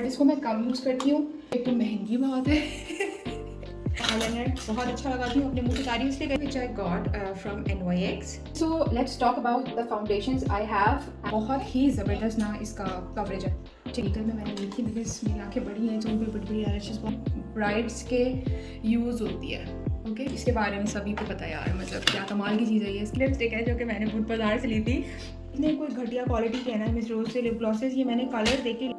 But इसको मैं कम use करती हूँ। एक तो महंगी बहुत है आईलाइनर बहुत अच्छा लगाती हूँ अपने मुँह की तारीफ इसलिए which I got from NYX। So let's talk about the foundations I have. बहुत ही ज़बरदस्त ना इसका कवरेज है। टिकल में मैंने ली थी बिकॉज मेरी आँखें बड़ी हैं तो उन पर बड़ी बड़ी आईलैशेस ब्राइड्स के यूज़ होती है। ओके इसके बारे में सभी को पता है यार, मतलब क्या कमाल की चीज़ है ये। लिपस्टिक है जो कि मैंने बुट बाजार से ली थी। इतने कोई घटिया क्वालिटी के है ना मिस रोज से लिप ग्लॉसेस, ये मैंने कलर देखे।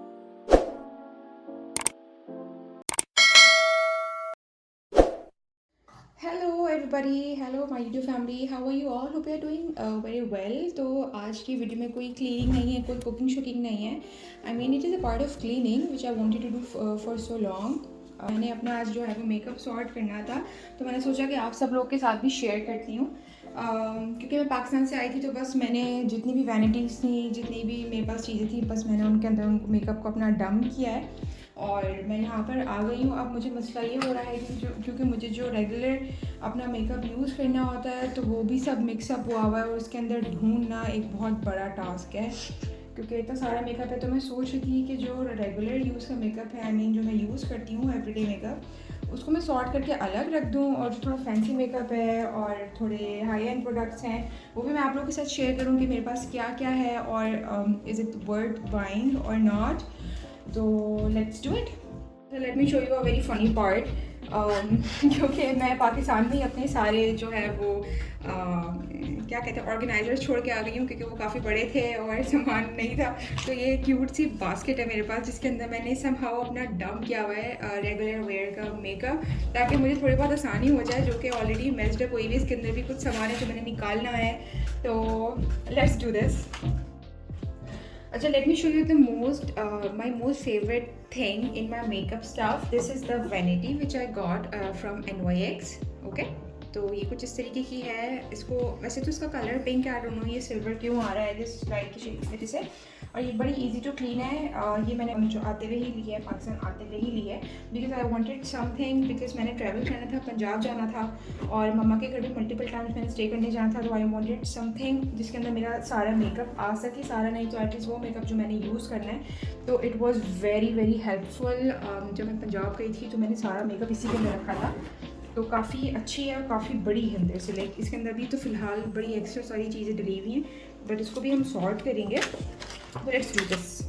Hello everybody, hello my YouTube family, how are you all? Hope you are doing very well. तो आज की वीडियो में कोई क्लीनिंग नहीं है, कोई कुकिंग शुकिंग नहीं है। I mean it is a part of cleaning which I wanted to do for so long. मैंने अपना आज जो है वो मेकअप सॉर्ट करना था, तो मैंने सोचा कि आप सब लोग के साथ भी शेयर करती हूँ। क्योंकि मैं पाकिस्तान से आई थी तो बस मैंने जितनी भी वैनिटीज़ थी, जितनी भी मेरे पास चीज़ें थी, बस मैंने उनके अंदर उनको मेकअप को अपना डंप किया है और मैं यहाँ पर आ गई हूँ। अब मुझे मसला ये हो रहा है कि क्योंकि मुझे जो रेगुलर अपना मेकअप यूज़ करना होता है तो वो भी सब मिक्सअप हुआ हुआ है और उसके अंदर ढूंढना एक बहुत बड़ा टास्क है। क्योंकि इतना सारा मेकअप है तो मैं सोच रही थी कि जो रेगुलर यूज़ का मेकअप है, आई मीन जो मैं यूज़ करती हूँ एवरीडे मेकअप, उसको मैं सॉर्ट करके अलग रख दूँ और जो थोड़ा फैंसी मेकअप है और थोड़े हाई एंड प्रोडक्ट्स हैं वो भी मैं आप लोगों के साथ शेयर करूँ कि मेरे पास क्या क्या है और इज़ इट वर्थ बाइंग और नॉट। तो let's do it. Late me show you a very funny part. क्योंकि मैं पाकिस्तान में ही अपने सारे जो है वो क्या कहते हैं ऑर्गेनाइजर छोड़ के आ गई हूँ क्योंकि वो काफ़ी बड़े थे और सामान नहीं था। तो ये क्यूट सी बास्केट है मेरे पास जिसके अंदर मैंने समहाउ अपना डंप किया हुआ है रेगुलर वेयर का मेकअप, ताकि मुझे थोड़ी बहुत आसानी हो जाए, जो कि ऑलरेडी मेस्ड अप हुई हुई। इसके अंदर भी कुछ सामान है जो मैंने निकालना है। तो लेट्स डू दिस। अच्छा, let me show you the my most favorite thing in my makeup stuff. This is the vanity which I got from NYX. Okay, तो ये कुछ इस तरीके की है। इसको वैसे तो इसका कलर पिंक है, आई डोंट नो ये सिल्वर क्यों आ रहा है जिस लाइट की वजह से। और ये बड़ी इजी टू क्लीन है। ये मैंने जो आते हुए ही ली है, पाकिस्तान आते हुए ही ली है because I wanted something, because मैंने ट्रैवल करना था, पंजाब जाना था और मम्मा के घर भी मल्टीपल टाइम्स मैंने स्टे करने जाना था। तो आई वांटेड समथिंग जिसके अंदर मेरा सारा मेकअप आ सके, सारा नहीं तो एटलीस्ट वो मेकअप जो मैंने यूज़ करना है। तो it was very very helpful. जब मैं पंजाब गई थी तो मैंने सारा मेकअप इसी के अंदर रखा था। तो काफ़ी अच्छी है और काफ़ी बड़ी है अंदर से। लाइक इसके अंदर भी तो फ़िलहाल बड़ी एक्स्ट्रा सारी चीज़ें डली हुई हैं, बट इसको भी हम सॉर्ट करेंगे। तो लेट्स डू दिस।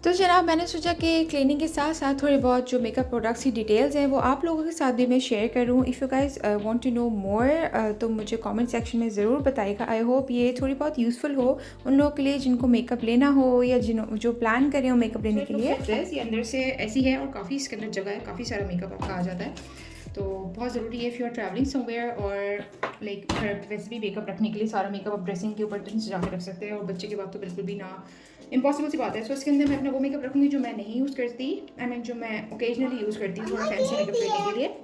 तो जनाब, मैंने सोचा कि क्लीनिंग के साथ साथ थोड़े बहुत जो मेकअप प्रोडक्ट्स की डिटेल्स हैं वो आप लोगों के साथ भी मैं शेयर करूँ। If you guys want to know more तो मुझे कमेंट सेक्शन में ज़रूर बताइएगा। आई होप ये थोड़ी बहुत यूज़फुल हो उन लोगों के लिए जिनको मेकअप लेना हो या जो प्लान करें हो मेकअप लेने के लिए। ये अंदर से ऐसी है और काफ़ी इसके अंदर जगह है, काफ़ी सारा मेकअप आपका आ जाता है। तो बहुत ज़रूरी है if you are travelling somewhere और लाइक घर वैसे भी मेकअप रखने के लिए सारा मेकअप आप ड्रेसिंग के ऊपर तो सजा के रख सकते हैं और बच्चे के बाद तो बिल्कुल भी ना, इम्पॉसिबल सी बात है। सो इसके अंदर मैं अपना वो मेकअप रखूँगी जो मैं नहीं यूज़ करती, आई मीन जो मैं ओकेजनली यूज़ करती हूँ थोड़ा फैंसी मेकअप करने के लिए।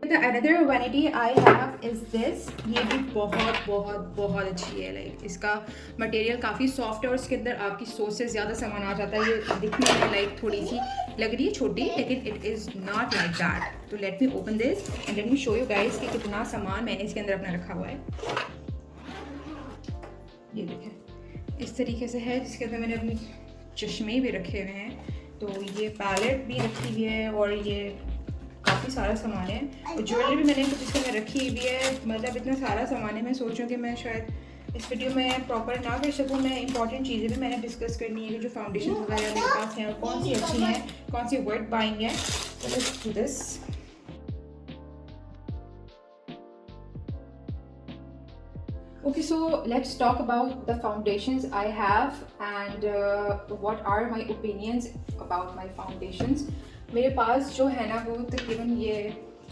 The another vanity I have is this। ये भी बहुत बहुत बहुत अच्छी है। लाइक इसका मटेरियल काफ़ी सॉफ्ट है और इसके अंदर आपकी सोच से ज़्यादा सामान आ जाता है। ये दिखने में लाइक थोड़ी सी लग रही है छोटी, लेकिन it is not like that. तो let me open this and let me show you guys कि कितना सामान मैंने इसके अंदर अपना रखा हुआ है। ये देखें इस तरीके से है, जिसके अंदर मैंने अपने चश्मे भी रखे हुए हैं। तो ये पैलेट भी रखी हुई है और ये काफ़ी सारा सामान है और ज्वेलरी भी मैंने कुछ इसके अंदर रखी हुई है। मतलब इतना सारा सामान है। मैं सोच रही हूँ कि मैं शायद इस वीडियो में प्रॉपर ना कर सकूँ। मैं इंपॉर्टेंट चीज़ें भी मैंने डिस्कस करनी है कि जो फाउंडेशन वगैरह मेरे पास हैं और कौन सी अच्छी हैं, कौन सी वर्थ बाइंग है। तो let's do this. Okay, so let's talk about the foundations I have and what are my opinions about my foundations। मेरे पास जो है ना वो तकरीबन ये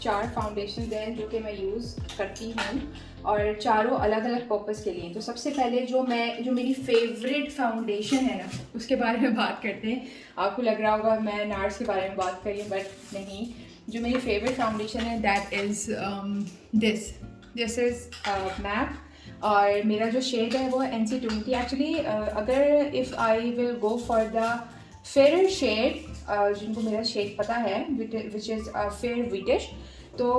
4 फाउंडेशन हैं जो कि मैं यूज़ करती हूँ और चारों अलग अलग पर्पस के लिए। तो सबसे पहले जो मेरी फेवरेट फाउंडेशन है ना उसके बारे में बात करते हैं। आपको लग रहा होगा मैं नार्स के बारे में बात कर रही हूँ, बट नहीं। जो मेरी फेवरेट फाउंडेशन है that is this is map और मेरा जो शेड है वो NC20। एक्चुअली अगर if I will go for the fair shade, जिनको मेरा शेड पता है विच इज़ फेयर विटिश, तो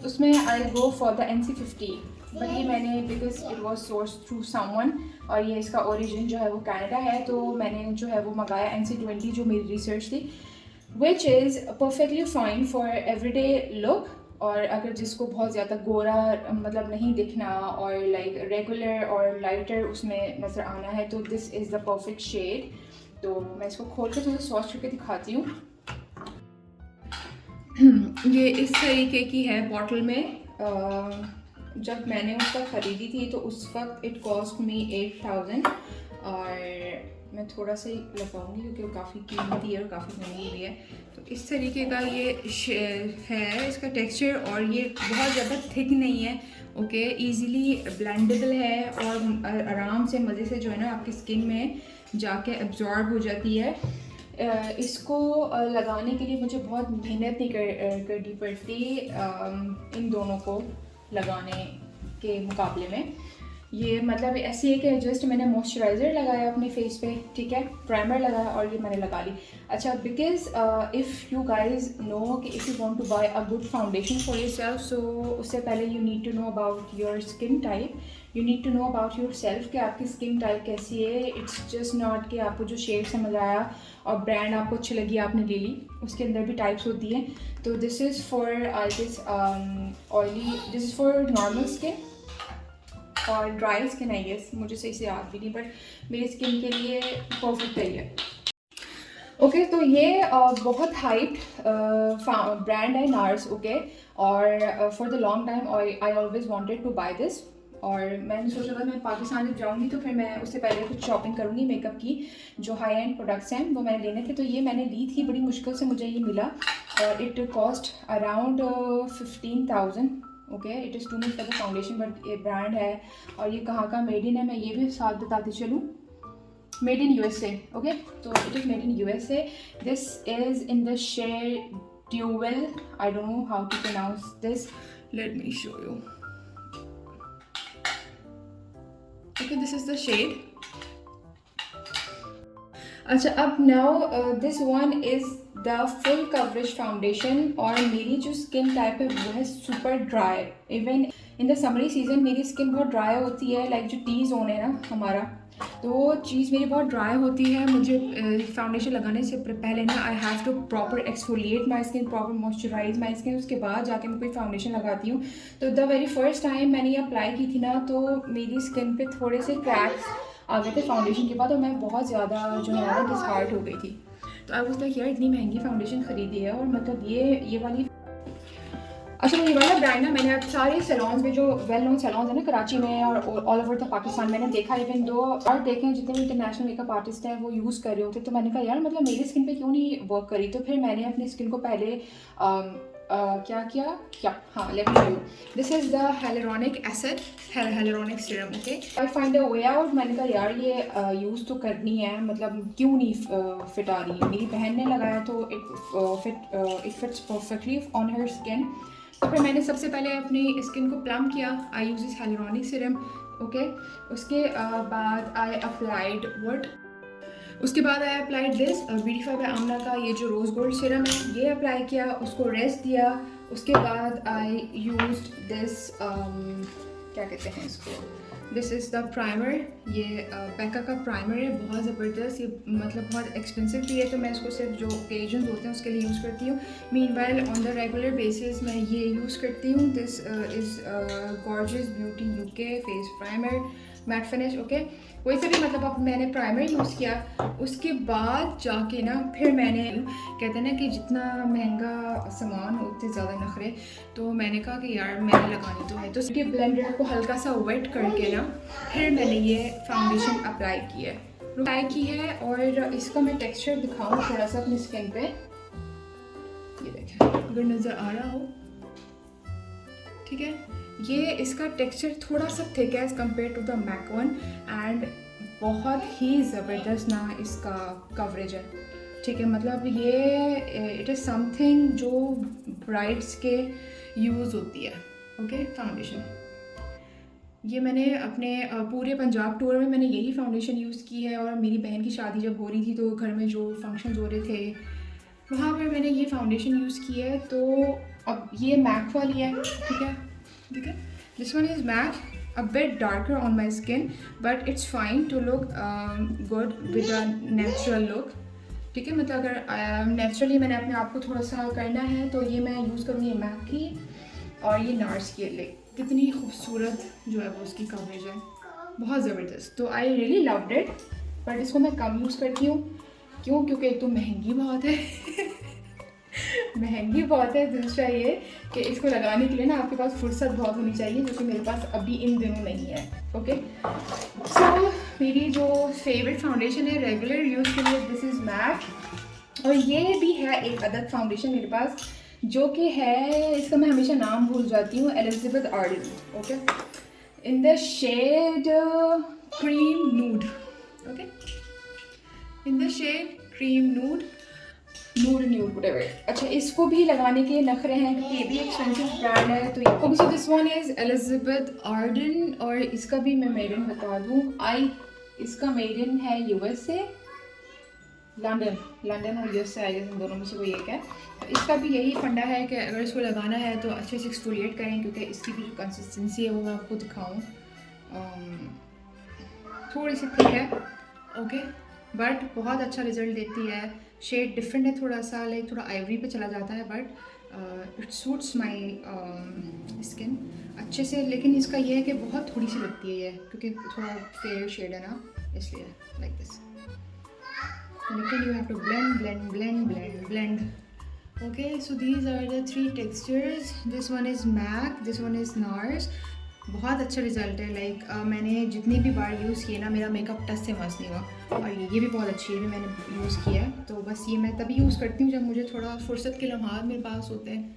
उसमें I go for the NC50, but ये मैंने because it was source through someone, और ये इसका ओरिजिन जो है वो कनाडा है, तो मैंने जो है वो मंगाया NC20 जो मेरी रिसर्च थी, which is perfectly fine for everyday look. और अगर जिसको बहुत ज़्यादा गोरा मतलब नहीं दिखना और लाइक रेगुलर और लाइटर उसमें नज़र आना है, तो this is the perfect shade. तो मैं इसको खोल के थोड़ा स्वॉच करके दिखाती हूँ। ये इस तरीके की है बॉटल में। जब मैंने उसका ख़रीदी थी तो उस वक्त इट कॉस्ट मी 8000, और मैं थोड़ा सा ही लगाऊंगी क्योंकि वो काफ़ी कीमती है और काफ़ी महंगी भी है। तो इस तरीके का ये है इसका टेक्सचर, और ये बहुत ज़्यादा थिक नहीं है, ओके, इजीली ब्लेंडेबल है और आराम से मज़े से जो है ना आपकी स्किन में जाके एब्जॉर्ब हो जाती है। इसको लगाने के लिए मुझे बहुत मेहनत नहीं करनी पड़ती इन दोनों को लगाने के मुकाबले में। ये मतलब ऐसी है कि जस्ट मैंने मॉइस्चराइज़र लगाया अपने फेस पे, ठीक है, प्राइमर लगाया और ये मैंने लगा ली। अच्छा, because if you guys know कि if you want to buy a good foundation for yourself, so उससे पहले you need to know about your skin type, you need to know about yourself कि आपकी skin type कैसी है। It's just not कि आपको जो shade समझ आया और ब्रांड आपको अच्छी लगी आपने ले ली, उसके अंदर भी टाइप्स होती हैं। तो this is for this oily, this is for normal skin और ड्राई स्किन है ये, मुझे सही से याद भी नहीं, बट मेरी स्किन के लिए परफेक्ट है ये। ओके, तो ये बहुत हाइप ब्रांड है नार्स, ओके, और for the long time I always wanted to buy this. और मैंने सोचा था मैं पाकिस्तान जब जाऊँगी तो फिर मैं उससे पहले कुछ शॉपिंग करूँगी मेकअप की, जो हाई एंड प्रोडक्ट्स हैं वो मैंने लेने थे। तो ये मैंने ली थी, बड़ी मुश्किल से मुझे ये मिला, और it cost around 15,000, okay. It is too much for the foundation, but ये ब्रांड है और ये कहाँ का मेड इन है मैं ये भी साथ बताती चलूँ। मेड इन USA, ओके, तो it is made in USA। This is in the shade ड्यूवेल, I don't know how to pronounce this, let me show you. Okay, this is the shade. अच्छा, अब now this one is the full coverage foundation, और मेरी जो skin type है वो है super dry. Even in the summery season मेरी skin बहुत ड्राई होती है, लाइक जो टी जोन है ना हमारा, तो वो चीज़ मेरी बहुत ड्राई होती है। मुझे फाउंडेशन लगाने से पहले ना I have to proper exfoliate my skin, proper moisturise my skin, उसके बाद जाके मैं कोई फाउंडेशन लगाती हूँ। तो द वेरी फर्स्ट टाइम मैंने ये अप्लाई की थी ना, तो मेरी स्किन पे थोड़े से क्रैक्स आ गए थे फाउंडेशन के बाद, और मैं बहुत ज़्यादा जो है ना डिसहार्ट हो गई थी। तो आई वाज लाइक यार इतनी महंगी फाउंडेशन ख़रीदी है, और मतलब ये वाली। अच्छा, ये वाला ब्रांड ना मैंने अब सारे सैलॉन्स में, जो वेल नोन सैलॉन्स है ना कराची में और ऑल ओवर द पाकिस्तान, मैंने देखा, इवन दो और देखे जितने भी इंटरनेशनल मेकअप आर्टिस्ट हैं वो यूज़ कर रहे होते। तो मैंने कहा यार मतलब मेरी स्किन पे क्यों नहीं वर्क करी। तो फिर मैंने अपनी स्किन को पहले क्या किया, हाँ, let me show you. This is the hyaluronic acid, hyaluronic serum, okay. I find a way out. मैंने कहा यार ये यूज़ तो करनी है, मतलब क्यों नहीं फिट आ रही। मेरी बहन ने लगाया तो it fits perfectly on her skin. तो फिर मैंने सबसे पहले अपनी स्किन को प्लम किया, I use this hyaluronic serum, okay. उसके बाद आई अप्लाइड व्हाट, उसके बाद I applied this Beautify by Amna का ये जो रोज़ गोल्ड सीरम है, ये अप्लाई किया, उसको रेस्ट दिया। उसके बाद आई यूज्ड दिस क्या कहते हैं इसको, दिस इज़ द प्राइमर। ये पैका का प्राइमर है, बहुत ज़बरदस्त, ये मतलब बहुत एक्सपेंसिव भी है, तो मैं इसको सिर्फ जो ओकेजन होते हैं उसके लिए यूज़ करती हूँ। Meanwhile on the regular basis मैं ये यूज़ करती हूँ। This is gorgeous beauty UK face primer matte finish, okay. वही से भी मतलब अब मैंने प्राइमर यूज़ किया, उसके बाद जाके ना फिर मैंने, कहते हैं ना कि जितना महंगा सामान हो उतने ज़्यादा नखरे, तो मैंने कहा कि यार मैंने लगानी तो है। तो इसके ब्लेंडर को हल्का सा वेट करके ना फिर मैंने ये फाउंडेशन अप्लाई की है। और इसका मैं टेक्सचर दिखाऊँ थोड़ा सा अपनी स्किन पे, ये देखें अगर नज़र आ रहा हो, ठीक है। ये इसका टेक्सचर थोड़ा सा थिक है as compare to the MAC one, and बहुत ही ज़बरदस्त ना इसका कवरेज है, ठीक है। मतलब ये इट इज़ समथिंग जो ब्राइड्स के यूज़ होती है, ओके, फाउंडेशन। ये मैंने अपने पूरे पंजाब टूर में मैंने यही फाउंडेशन यूज़ की है, और मेरी बहन की शादी जब हो रही थी तो घर में जो फंक्शंस हो रहे थे वहाँ पर मैंने ये फाउंडेशन यूज़ की है। तो अब ये मैक वाली है, ठीक है, ठीक है। This one is MAC, a bit darker on my skin but it's fine to look good with a natural look, ठीक है। मतलब अगर नेचुरली मैंने अपने आप को थोड़ा सा करना है तो ये मैं यूज़ करूँगी मैक की और ये नार्स की। लाइक कितनी खूबसूरत जो है वो उसकी कवरेज है, बहुत ज़बरदस्त। तो I really loved it, but इसको मैं कम यूज़ करती हूँ। क्यों? क्योंकि एक तो महंगी बहुत है महंगी बहुत है। दूसरा ये कि इसको लगाने के लिए ना आपके पास फुर्सत बहुत होनी चाहिए, जो कि मेरे पास अभी इन दिनों नहीं है। ओके, सो मेरी जो फेवरेट फाउंडेशन है रेगुलर यूज़ के लिए, दिस इज़ मैक। और ये भी है एक अदद फाउंडेशन मेरे पास, जो कि है, इसका मैं हमेशा नाम भूल जाती हूँ, Elizabeth Arden. Okay, in the shade cream nude. Okay, in the shade cream nude, nude whatever. अच्छा, इसको भी लगाने के नखरे हैं क्योंकि ये भी एक्सपेंसिव ब्रांड है। तो okay, so this one is Elizabeth Arden और इसका भी मैं मेड इन बता दूँ। इसका मेड इन है यूएसए, लंदन और यूएसए, आई गेस इन दोनों में से कोई एक है। तो इसका भी यही फंडा है कि अगर इसको लगाना है तो अच्छे से एक्सफोलिएट करें, क्योंकि इसकी भी जो कंसिस्टेंसी है वो मैं आपको दिखाऊँ, थोड़ी सी थिक है। ओके, बट बहुत अच्छा रिजल्ट देती है। शेड डिफरेंट है थोड़ा सा, लाइक थोड़ा आइवरी पे चला जाता है, but it suits my skin अच्छे से। लेकिन इसका ये है कि बहुत थोड़ी सी लगती है ये, क्योंकि थोड़ा फेयर शेड है ना, इसलिए लाइक दिस। लेकिन you have to blend blend blend blend blend. Okay, so these are the 3 textures. This one is MAC, this one is NARS. बहुत अच्छा रिजल्ट है। लाइक मैंने जितनी भी बार यूज़ किए ना, मेरा मेकअप टच से मस नहीं हुआ। और ये भी बहुत अच्छी है, भी मैंने यूज़ किया है। तो बस ये मैं तभी यूज़ करती हूँ जब मुझे थोड़ा फुर्सत के लम्हात मेरे पास होते हैं।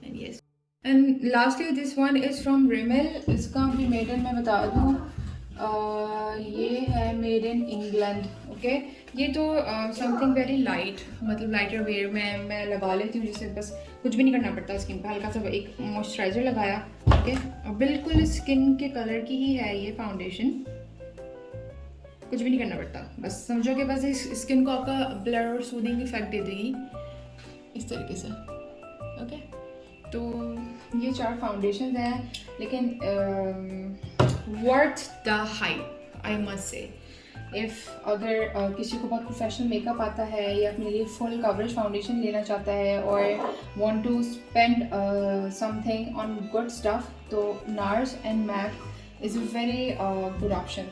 And yes, and lastly this one is from Rimmel. इसका भी मेड इन मैं बता दूँ, ये है मेड इन इंग्लैंड। ओके, ये तो समथिंग वेरी लाइट, मतलब लाइटर वेयर में मैं लगा लेती हूँ, जिससे बस कुछ भी नहीं करना पड़ता स्किन पे। हल्का सा एक मॉइस्चराइज़र लगाया, ठीक है, और बिल्कुल स्किन के कलर की ही है ये फाउंडेशन, कुछ भी नहीं करना पड़ता। बस समझो कि बस इस स्किन को आपका ब्लर और सूदिंग इफेक्ट दे देगी इस तरीके से। ओके, तो ये 4 फाउंडेशन हैं, लेकिन worth the hype I must say. अगर किसी को बहुत प्रोफेशनल मेकअप आता है या अपने लिए फुल कवरेज फाउंडेशन लेना चाहता है और want to spend something on good stuff, तो NARS and MAC is a very good option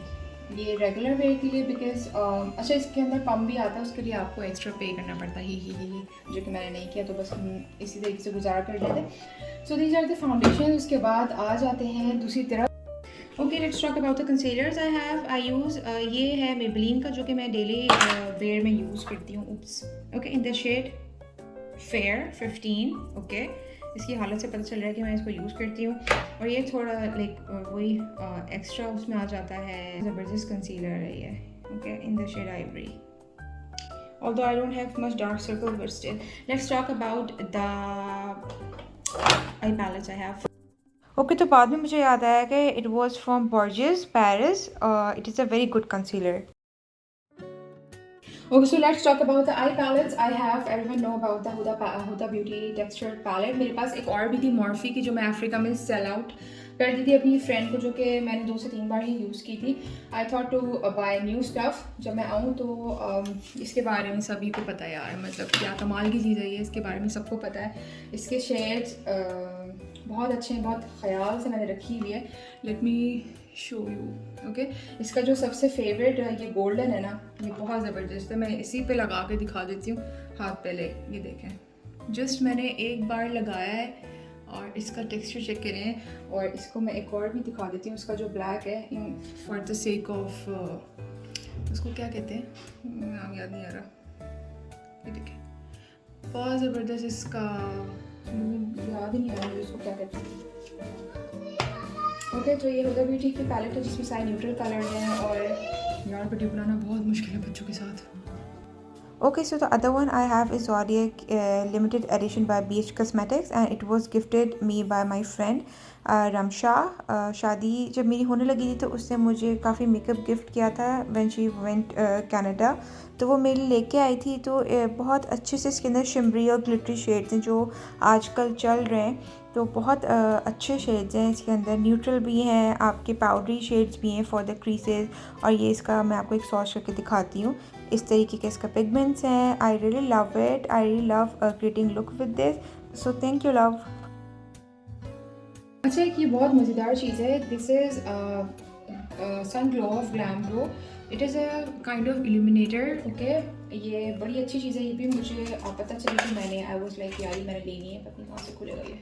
ये रेगुलर वेयर के लिए। बिकॉज अच्छा, इसके अंदर पम्प भी आता है, उसके लिए आपको एक्स्ट्रा पे करना पड़ता है, ही जो कि मैंने नहीं किया, तो बस हम इसी तरीके से गुजारा कर लेते। So these are the foundation. उसके बाद आ जाते हैं दूसरी तरफ। Okay, let's talk about the concealers I use. ये है मेबेलिन का, जो कि मैं डेली वेयर में यूज़ करती हूँ। Oops, okay, in the shade fair 15। Okay, इसकी हालत से पता चल रहा है कि मैं इसको यूज़ करती हूँ। और ये थोड़ा लाइक वही एक्स्ट्रा उसमें आ जाता है, ज़बरदस्त कंसीलर है ये। Okay, in the shade ivory, although I don't have much dark circles, but still. Let's talk about the eye palettes I have. Okay, तो बाद में मुझे याद आया कि it was from bourgeois Paris. It is a very good concealer. Okay, so let's talk about the eye palettes I have. Everyone know about the Huda Beauty texture palette. मेरे पास एक और भी थी मॉर्फी की, जो मैं अफ्रीका में sell out कर दी थी अपनी फ्रेंड को, जो कि मैंने 2 से 3 बार ही यूज़ की थी। I thought to buy new stuff. जब मैं आऊँ तो इसके बारे में सभी को पता है यार, मतलब क्या कमाल की चीज़ है ये, इसके बारे में सबको पता है। इसके शेड्स बहुत अच्छे हैं, बहुत ख्याल से मैंने रखी हुई है। Late me show you. Okay, इसका जो सबसे फेवरेट है ये गोल्डन है ना, ये बहुत ज़बरदस्त है। मैं इसी पे लगा के दिखा देती हूँ हाथ पहले, ये देखें, जस्ट मैंने एक बार लगाया है और इसका टेक्सचर चेक करें। और इसको मैं एक और भी दिखा देती हूँ, इसका जो ब्लैक है, फॉर द सेक ऑफ, उसको क्या कहते हैं, नाम याद नहीं आ रहा, ये देखें, बहुत ज़बरदस्त इसका, याद ही नहीं आ रहा मुझे इसको क्या कहते हैं। ओके, तो ये हुदा ब्यूटी की पैलेट है, जिसमें सारे न्यूट्रल कलर हैं। और यार वीडियो बनाना बहुत मुश्किल है बच्चों के साथ। Okay, so the other one I have is Zodiac limited edition by BH Cosmetics and it was gifted me by my friend Ramsha. शादी जब मेरी होने लगी थी तो उसने मुझे काफ़ी मेकअप गिफ्ट किया था व्हेन शी वेंट कनाडा। तो वो मेरे लिए लेके आई थी। तो बहुत अच्छे से इसके अंदर शिमरी और ग्लिटरी शेड्स हैं जो आजकल चल रहे हैं। तो बहुत अच्छे शेड्स हैं इसके अंदर, न्यूट्रल भी हैं, आपके पाउडरी शेड्स भी हैं फॉर द क्रीसेस। और ये इसका मैं आपको एक स्वॉच करके दिखाती हूँ। इस तरीके के इसका पिगमेंट्स हैं। I really love it, I really love creating look with this. So thank you love. अच्छा, एक ये बहुत मज़ेदार चीज़ है। This is sun glow of glam glow. It is a kind of illuminator. Okay, ये बड़ी अच्छी चीज़ है। ये भी मुझे पता चली कि मैंने आई वाज लाइक यार मैंने लेनी है, पता नहीं कहाँ से खुलेगा ये,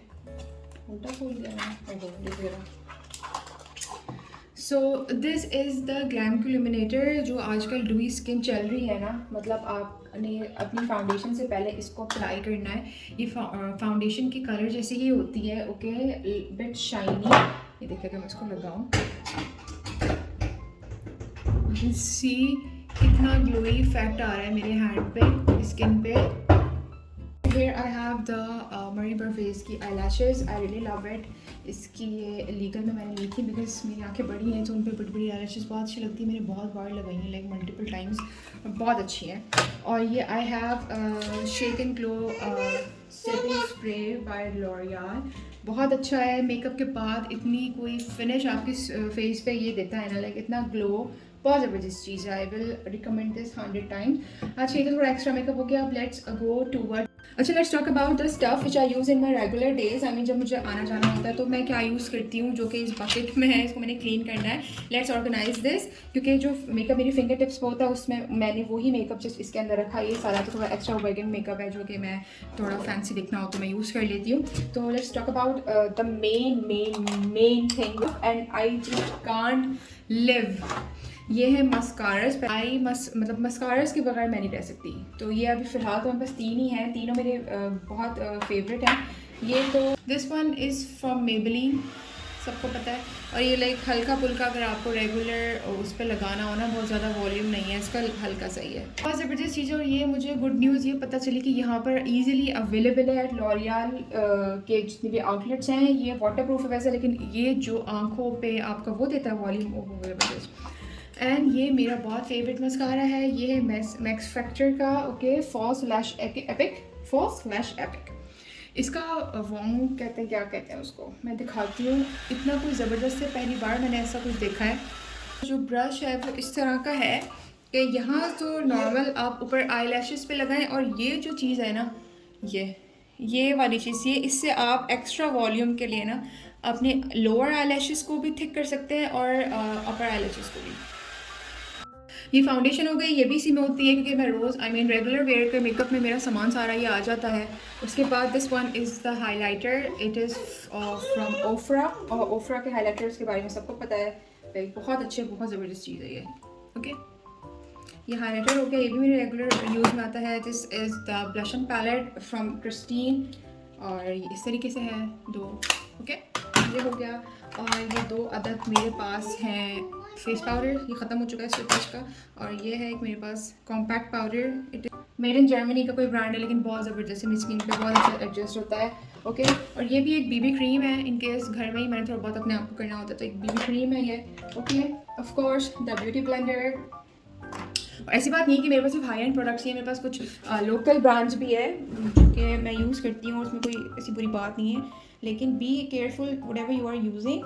उल्टा खोल दिया मैंने। So this is the glam illuminator जो आजकल डुई स्किन चल रही है ना, मतलब आपने अपनी फाउंडेशन से पहले इसको अप्लाई करना है। ये फाउंडेशन की कलर जैसे ही होती है, ओके, बिट शाइनी। ये देखिए अगर मैं इसको लगाऊं, सी कितना ग्लोई इफेक्ट आ रहा है मेरे हैंड पे, स्किन पे। Here I have the Marie Bervais की eyelashes. I really love it. इसकी ये लीगल में मैंने ली थी बिकॉज मेरी आंखें बड़ी हैं तो उन पर बड़ी बड़ी eyelashes बहुत अच्छी लगती है। मैंने बहुत बार लगाई हैं, लाइक मल्टीपल टाइम्स, बहुत अच्छी हैं। और ये I have shake and glow setting spray by L'Oreal. बहुत अच्छा है। मेकअप के बाद इतनी कोई फिनिश आपके फेस पे ये देता है ना, लाइक इतना ग्लो, बहुत ज़बरदस्त चीज़ है। I will recommend this 100 times. अच्छा, ये तो थोड़ा एक्स्ट्रा मेकअप हो गया। अब लेट्स गो टूवर्ड। अच्छा, let's talk about the stuff which I use in my regular days. I mean जब मुझे आना जाना होता है तो मैं क्या यूज़ करती हूँ, जो कि इस बकेट में है, इसको मैंने क्लीन करना है। लेट्स ऑर्गेनाइज दिस, क्योंकि जो मेकअप मेरी फिंगर टिप्स पर होता है उसमें मैंने वही मेकअप जस्ट इसके अंदर रखा है। ये सारा तो थोड़ा एक्स्ट्रा वर्किंग मेकअप है जो कि मैं थोड़ा फैंसी दिखना हो तो मैं यूज़ कर लेती हूँ। तो let's talk about the main thing and I just can't live. ये है मस्कारास। मतलब मस्कारास के बगैर मैं नहीं रह सकती। तो ये अभी फ़िलहाल तो मेरे पास 3 ही हैं, तीनों मेरे बहुत फेवरेट हैं। ये तो this one is from Maybelline, सबको पता है। और ये लाइक हल्का फुल्का अगर आपको रेगुलर उस पर लगाना हो ना, बहुत ज़्यादा वॉल्यूम नहीं है इसका, हल्का सही है। बहुत ज़बरदस्त चीज़ है। और ये मुझे गुड न्यूज़ ये पता चली कि यहाँ पर ईजिली अवेलेबल है लॉरियल के जितने भी आउटलेट्स हैं। ये वाटर प्रूफ है वैसे, लेकिन ये जो आँखों पे आपका वो देता है वॉल्यूम, एंड ये मेरा बहुत फेवरेट मस्कारा है। ये है मैक्स फैक्टर का, ओके, फॉल्स लैश एपिक। इसका वॉन्ग कहते हैं, क्या कहते हैं उसको, मैं दिखाती हूँ। इतना कोई ज़बरदस्त है, पहली बार मैंने ऐसा कुछ देखा है। जो ब्रश है वो इस तरह का है कि यहाँ तो नॉर्मल आप ऊपर आई लैशेज़ पे लगाएं, और ये जो चीज़ है ना, ये वाली चीज़, ये इससे आप एक्स्ट्रा वॉल्यूम के लिए ना अपने लोअर आई लैशेज़ को भी थिक कर सकते हैं और अपर आई लैशेज़ को भी। ये फाउंडेशन हो गई, ये भी इसी में होती है क्योंकि मैं रोज़ रेगुलर वेयर के मेकअप में मेरा सामान सारा ये आ जाता है। उसके बाद this one is the highlighter. It is from Oprah, और ओफ्रा के हाइलाइटर्स के बारे में सबको पता है, लाइक बहुत अच्छे, बहुत ज़बरदस्त चीज़ है ये। ओके, ये हाइलाइटर हो गया, ये भी मेरे रेगुलर यूज़ में आता है। This is the blush and palette from Christine, और इस तरीके से है 2। ओके, ये हो गया। और ये 2 अदद मेरे पास हैं फेस पाउडर, ये ख़त्म हो चुका है स्विच का। और ये है एक मेरे पास compact powder. It made in Germany का कोई ब्रांड है, लेकिन बहुत ज़बरदस्त है, मेरी स्किन पे बहुत अच्छा एडजस्ट होता है। ओके, और ये भी एक बीबी क्रीम है, इन केस घर में ही मैंने थोड़ा बहुत अपने आप को करना होता है तो एक बीबी क्रीम है ये। Okay, of course the beauty blender. ऐसी बात नहीं कि मेरे पास सिर्फ हाई एंड प्रोडक्ट्स ही हैं, मेरे पास कुछ लोकल ब्रांड्स भी है जो कि मैं यूज़ करती हूँ, उसमें कोई ऐसी बुरी बात नहीं है। लेकिन be careful whatever you are using,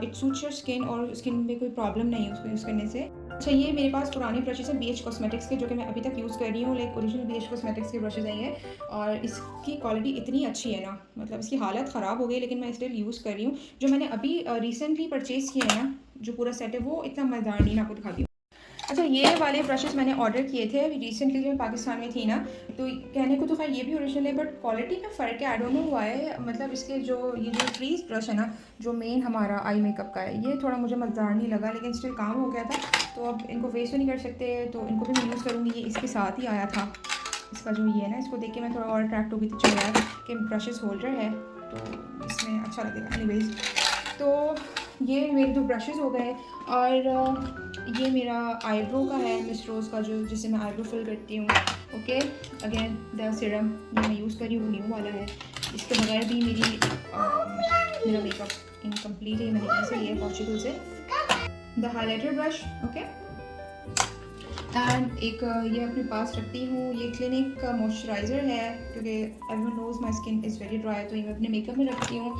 it suits your skin, और स्किन में कोई प्रॉब्लम नहीं है उसको यूज़ करने से। अच्छा, ये मेरे पास पुराने ब्रशेस हैं BH कॉस्मेटिक्स के, जो कि मैं अभी तक यूज़ कर रही हूँ, लाइक ओरिजिनल BH कॉस्मेटिक्स के ब्रशेस हैं ये। और इसकी क्वालिटी इतनी अच्छी है ना, मतलब इसकी हालत ख़राब हो गई लेकिन मैं स्टिल यूज़ कर रही हूँ। जो मैंने अभी रिसेंटली परचेज़ किए हैं ना, जो पूरा सेट है, वो इतना मज़ेदार नहीं, मैं आपको दिखाती हूँ। अच्छा, ये वाले ब्रशेस मैंने ऑर्डर किए थे अभी रिसेंटली, जो मैं पाकिस्तान में थी ना, तो कहने को तो खैर ये भी ओरिजिनल है, बट क्वालिटी में फ़र्क है। आई डोंट नो हुआ है, मतलब इसके ये जो फ्रीज ब्रश है ना, जो मेन हमारा आई मेकअप का है, ये थोड़ा मुझे मज़ेदार नहीं लगा, लेकिन स्टिल काम हो गया था। तो अब इनको वेस्ट तो नहीं कर सकते, तो इनको भी मैं यूज़ करूँगी। ये इसके साथ ही आया था, इसका जो ये है ना, इसको देख के मैं थोड़ा और अट्रैक्ट हो गई थी, चल रहा है कि ब्रशेस होल्डर है तो इसमें अच्छा लगेगा। एनीवेज, तो ये मेरे 2 ब्रशेस हो गए। और ये मेरा आईब्रो का है, मिस रोज़ का, जो जिससे मैं आईब्रो फिल करती हूँ। ओके। अगेन द सीरम ये मैं यूज़ कर रही हूँ, न्यू वाला है। इसके बगैर भी मेरा मेकअप इनकम्प्लीट है। मैंने यहीं से लिया पॉर्चुगल से। The highlighter brush, okay. And एक ये अपने पास रखती हूँ, ये क्लिनिक का मॉइस्चराइज़र है क्योंकि everyone knows my skin is very dry, तो ये मैं अपने मेकअप में रखती हूँ।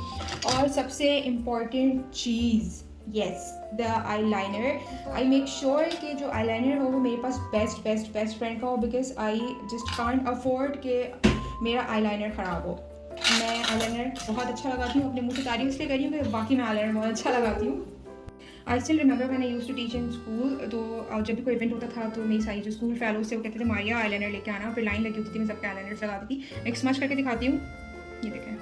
और सबसे important cheese, yes, the eye liner. I make sure कि जो आई लाइनर हो वो मेरे पास बेस्ट फ्रेंड का हो, because I just can't afford कि मेरा आई लाइनर ख़राब हो। मैं आई लाइनर बहुत अच्छा लगाती हूँ, अपने मुँह से तारीफ इसलिए करी हूँ कि बाकी मैं आई लाइनर बहुत अच्छा लगाती हूँ। आई स्टिल रिमेंबर मैंने use to teach in school, तो जब भी कोई इवेंट होता था तो मेरी सारी जो स्कूल फेलोज थे वो कहते थे मारिया आई लाइनर लेके आना, फिर लाइन लगी होती थी, मैं सबके आई लाइनर लगाती थी। मैं एक स्मच करके दिखाती हूँ, ये देखें,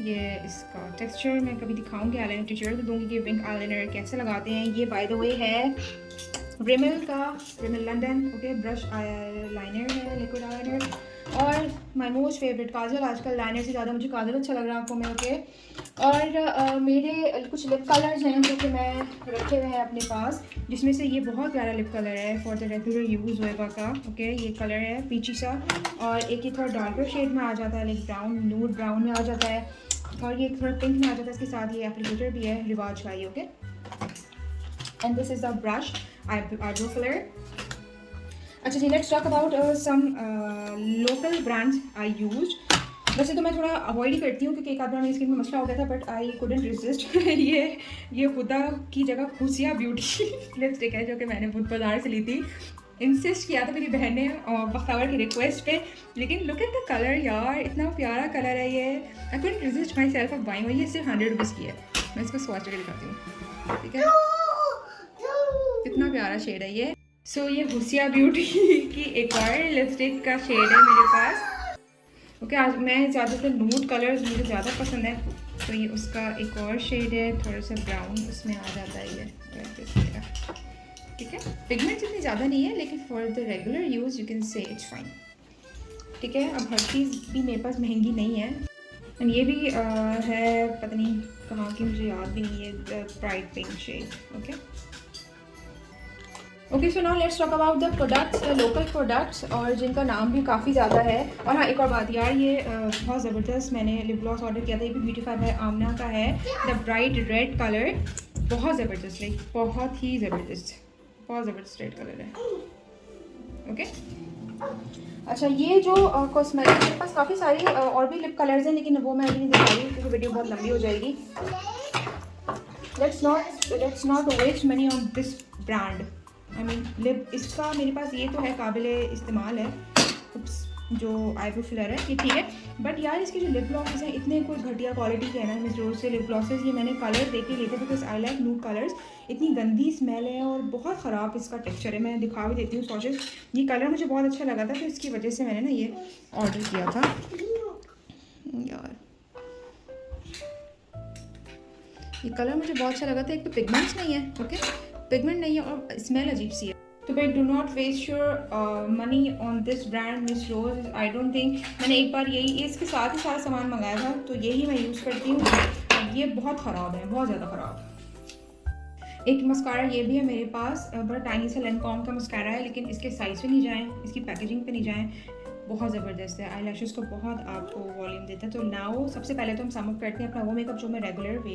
ये इसका टेक्सचर मैं कभी दिखाऊंगी, आई लाइनर ट्यूटोरियल भी दूंगी कि विंक आई लाइनर कैसे लगाते हैं। ये बाय द वे है रिमल का, Rimmel London, okay, brush eye liner है, लिक्विड आई लाइनर। और माई मोस्ट फेवरेट काजल, आजकल लाइनर से ज़्यादा मुझे काजल अच्छा लग रहा है आंखों में, ओके। और मेरे कुछ लिप कलर्स हैं जो कि मैं रखे हुए हैं अपने पास, जिसमें से ये बहुत प्यारा लिप कलर है फॉर द रेगुलर यूज़ होएगा का, ओके। ये कलर है पीची सा, और एक ये थोड़ा डार्कर शेड में आ जाता है, लाइक ब्राउन, नूड ब्राउन में आ जाता है, और ये थोड़ा पिंक में आ जाता है। इसके साथ ये एप्लीकेटर भी है रिवाज का, okay. And this is the brush eyebrow filler. अच्छा जी, let's talk about some local brands I use. वैसे तो मैं थोड़ा अवॉइड ही करती हूँ क्योंकि एक आध बार मेरी स्किन में मसला हो गया था, बट आई कुडंट रेजिस्ट। ये खुदा की जगह खुशिया ब्यूटी लिपस्टिक है जो कि मैंने बुध बाजार से ली थी। इंसिस्ट किया था मेरी बहन ने बख्तावर की रिक्वेस्ट पे, लेकिन लुक एट द कलर यार, इतना प्यारा कलर है ये। I couldn't resist my self of buying, और ये सिर्फ 100 रुपीज़ की है। मैं इसको स्वॉच करके दिखाती हूँ, ठीक है। कितना प्यारा शेड है ये। सो ये हुसिया ब्यूटी की एक और लिपस्टिक का शेड है मेरे पास, ओके। आज मैं ज़्यादातर नूड कलर्स मुझे ज़्यादा पसंद है, तो ये उसका एक और शेड है, थोड़ा सा ब्राउन उसमें आ जाता है ये, ठीक है। पिगमेंट्स इतनी ज़्यादा नहीं है, लेकिन for the regular use you can say it's fine, ठीक है। अब हर चीज़ भी मेरे पास महंगी नहीं है। एंड ये भी है, पता नहीं कहाँ की, मुझे याद भी नहीं है, bright pink shade, okay. Okay, so now let's talk about the products, local products, और जिनका नाम भी काफ़ी ज़्यादा है। और हाँ, एक और बात यार, ये बहुत ज़बरदस्त मैंने लिप ग्लॉस ऑर्डर किया था, ये भी ब्यूटीफाई बाय आमना का है, द ब्राइट रेड कलर, बहुत ज़बरदस्त, लाइक बहुत ही ज़बरदस्त, बहुत ज़बरदस्त रेड कलर है, ओके। अच्छा, ये जो कॉस्मेटिक, मेरे पास काफ़ी सारी और भी लिप कलर्स हैं, लेकिन वो मैं अभी नहीं दिखा रही क्योंकि वीडियो बहुत लंबी हो जाएगी। Let's not waste money on this brand. I mean lip, इसका मेरे पास ये तो है, काबिले इस्तेमाल है, जो आईब्रो फिलर है ये, ठीक है। बट यार इसके जो लिप ग्लॉसेस हैं इतने कोई घटिया क्वालिटी के हैं ना, मिस रोज से लिप ग्लॉसेस, ये मैंने कलर देख के लिए थे because I like nude colours. इतनी गंदी स्मेल है और बहुत ख़राब इसका टेक्सचर है। मैं दिखा भी देती हूँ स्वॉचेस। ये कलर मुझे बहुत अच्छा लगा था, तो इसकी वजह से मैंने ना ये ऑर्डर किया था यार। ये कलर मुझे बहुत अच्छा लगा था। एक तो पिगमेंट्स नहीं है, ओके, पिगमेंट नहीं है, और स्मेल अजीब सी है। तो भाई do not waste your money on this brand Miss Rose. I don't think, मैंने एक बार यही इसके साथ ही सारा सामान मंगाया था, तो यही मैं यूज़ करती हूँ। अब ये बहुत ख़राब है, बहुत ज़्यादा ख़राब। एक मस्कारा ये भी है मेरे पास, बड़ा टाइनी सा लैंकॉम का मस्कारा है, लेकिन इसके साइज़ पे नहीं जाएँ, इसकी पैकेजिंग पे नहीं जाएँ, बहुत ज़बरदस्त है। आई लैशेज़ को बहुत आपको वॉल्यूम देता है। तो नाउ सबसे पहले तो हम सम अप करते हैं अपना वो मेकअप जो मैं रेगुलर वे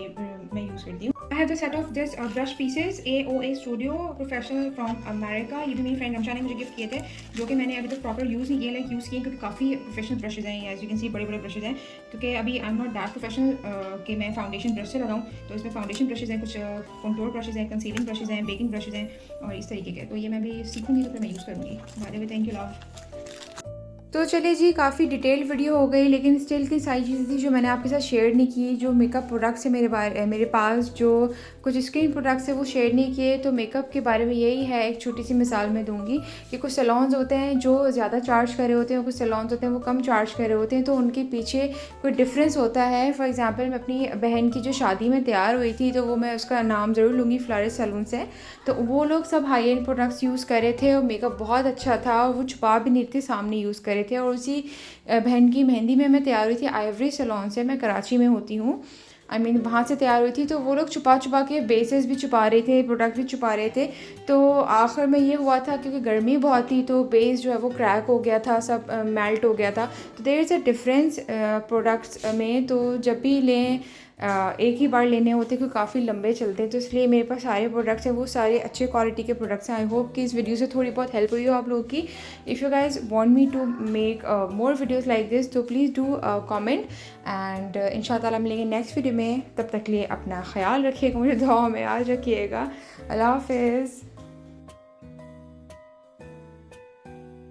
में यूज़ करती हूँ। I have the set of this brush pieces AOA studio professional from America. ये भी मेरी फ्रेंड रमशा ने मुझे गिफ्ट किए थे, जो कि मैंने अभी तक प्रॉपर यूज़ नहीं किए, लाइक यूज़ किए क्योंकि काफ़ी प्रोफेशनल ब्रशेज़ हैं, एज यू कैन सी बड़े बड़े ब्रशेज़ हैं, क्योंकि अभी I am not that professional कि मैं फाउंडेशन ब्रश से लगाऊँ। तो इसमें फाउंडेशन ब्रशेज़ हैं, कुछ कंटूर ब्रशेज़ हैं, कंसीलिंग ब्रशेज़ हैं, बेकिंग ब्रशेज़ हैं, और इस तरीके के। तो ये मैं भी सीखूँगी तो फिर मैं यूज़ करूँगी। By the way, thank you love. तो चलिए जी, काफ़ी डिटेल वीडियो हो गई, लेकिन स्टिल की सारी चीज़ें थी जो मैंने आपके साथ शेयर नहीं की। जो मेकअप प्रोडक्ट्स है मेरे पास, जो कुछ स्किन प्रोडक्ट्स है वो शेयर नहीं किए। तो मेकअप के बारे में यही है, एक छोटी सी मिसाल मैं दूंगी कि कुछ सैलून्स होते हैं जो ज़्यादा चार्ज कर रहे होते हैं, कुछ सैलून्स होते हैं वो कम चार्ज कर रहे होते हैं, तो उनके पीछे कोई डिफरेंस होता है। फॉर एग्ज़ाम्पल, मैं अपनी बहन की जो शादी में तैयार हुई थी, तो वो मैं उसका नाम ज़रूर लूँगी, फ्लोरिस सैलून से। तो वो लोग सब हाई एंड प्रोडक्ट्स यूज़ कर रहे थे और मेकअप बहुत अच्छा था, और वो छुपा भी नहीं थे, सामने यूज़ कर रहे थे। और उसी बहन की मेहंदी में मैं तैयार हुई थी आइवरी सैलून से, मैं कराची में होती हूँ। आई मीन वहाँ से तैयार हुई थी, तो वो लोग छुपा छुपा के बेसेस भी छुपा रहे थे, प्रोडक्ट भी छुपा रहे थे। तो आखिर में ये हुआ था क्योंकि गर्मी बहुत थी तो बेस जो है वो क्रैक हो गया था, सब मेल्ट हो गया था। तो there is a difference products में। तो जब भी लें एक ही बार लेने होते क्योंकि काफ़ी लंबे चलते हैं, तो इसलिए मेरे पास सारे प्रोडक्ट्स हैं वो सारे अच्छे क्वालिटी के प्रोडक्ट्स हैं। आई होप कि इस वीडियो से थोड़ी बहुत हेल्प हुई हो आप लोगों की। If you guys want me to make more videos like this तो प्लीज़ डू कमेंट, एंड इंशाल्लाह मिलेंगे नेक्स्ट वीडियो में। तब तक लिए अपना ख्याल रखिएगा, मुझे दुआ में याद रखिएगा। अल्लाह हाफिज़।